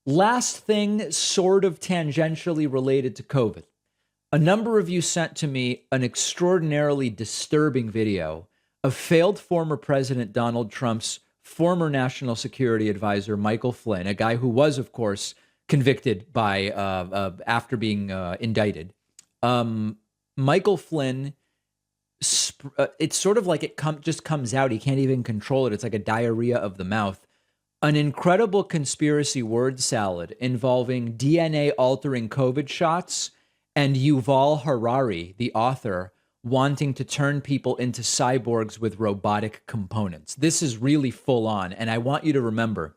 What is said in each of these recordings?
Last thing, sort of tangentially related to COVID. A number of you sent to me an extraordinarily disturbing video of failed former President Donald Trump's former national security advisor, Michael Flynn, a guy who was, of course, convicted by after being indicted. Michael Flynn, it's sort of like just comes out. He can't even control it. It's like a diarrhea of the mouth. An incredible conspiracy word salad involving DNA altering COVID shots and Yuval Harari, the author, wanting to turn people into cyborgs with robotic components. This is really full on. And I want you to remember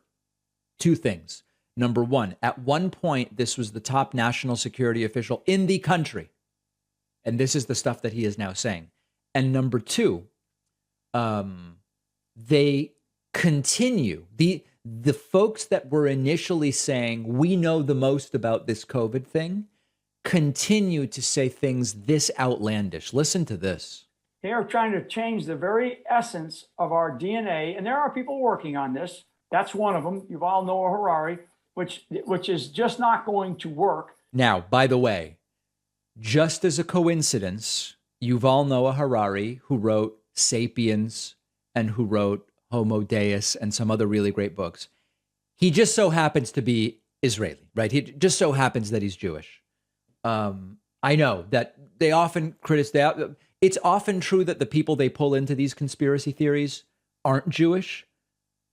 two things. Number one, at one point, this was the top national security official in the country. And this is the stuff that he is now saying. And number two, they continue. The folks that were initially saying, we know the most about this COVID thing, continue to say things this outlandish. Listen to this. They are trying to change the very essence of our DNA. And there are people working on this. That's one of them, Yuval Noah Harari, which is just not going to work. Now, by the way, just as a coincidence, Yuval Noah Harari, who wrote Sapiens and who wrote Homo Deus and some other really great books, he just so happens to be Israeli, right? He just so happens that he's Jewish. I know that they often criticize. It's often true that the people they pull into these conspiracy theories aren't Jewish,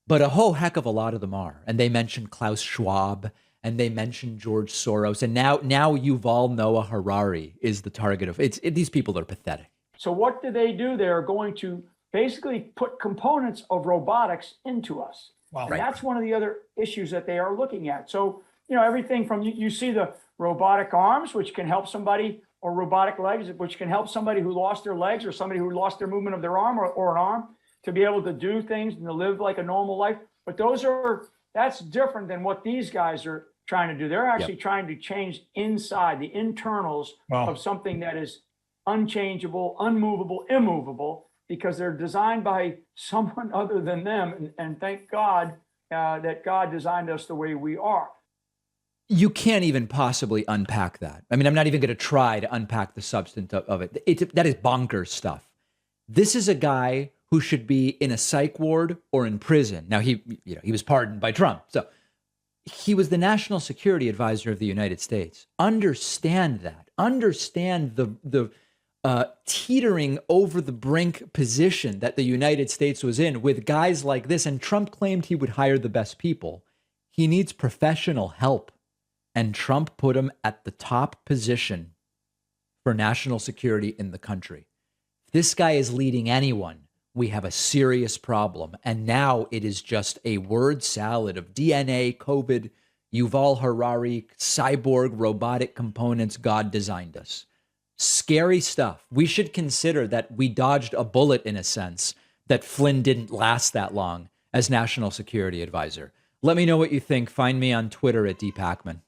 but a whole heck of a lot of them are. And they mention Klaus Schwab and they mention George Soros. And now Yuval Noah Harari is the target of these people are pathetic. So what do? They are going to basically put components of robotics into us. Wow. And that's one of the other issues that they are looking at. So, everything from you see the robotic arms, which can help somebody, or robotic legs, which can help somebody who lost their legs or somebody who lost their movement of their arm or an arm to be able to do things and to live like a normal life. But that's different than what these guys are trying to do. They're actually trying to change inside the internals of something that is unchangeable, unmovable, immovable, because they're designed by someone other than them. And thank God that God designed us the way we are. You can't even possibly unpack that. I mean, I'm not even going to try to unpack the substance of it. That is bonkers stuff. This is a guy who should be in a psych ward or in prison. Now, he was pardoned by Trump. So he was the national security advisor of the United States. Understand that. Understand the teetering over the brink position that the United States was in with guys like this. And Trump claimed he would hire the best people. He needs professional help. And Trump put him at the top position for national security in the country. If this guy is leading anyone, we have a serious problem. And now it is just a word salad of DNA, COVID, Yuval Harari, cyborg, robotic components. God designed us. Scary stuff. We should consider that we dodged a bullet in a sense, that Flynn didn't last that long as national security advisor. Let me know what you think. Find me on Twitter at @dpacman.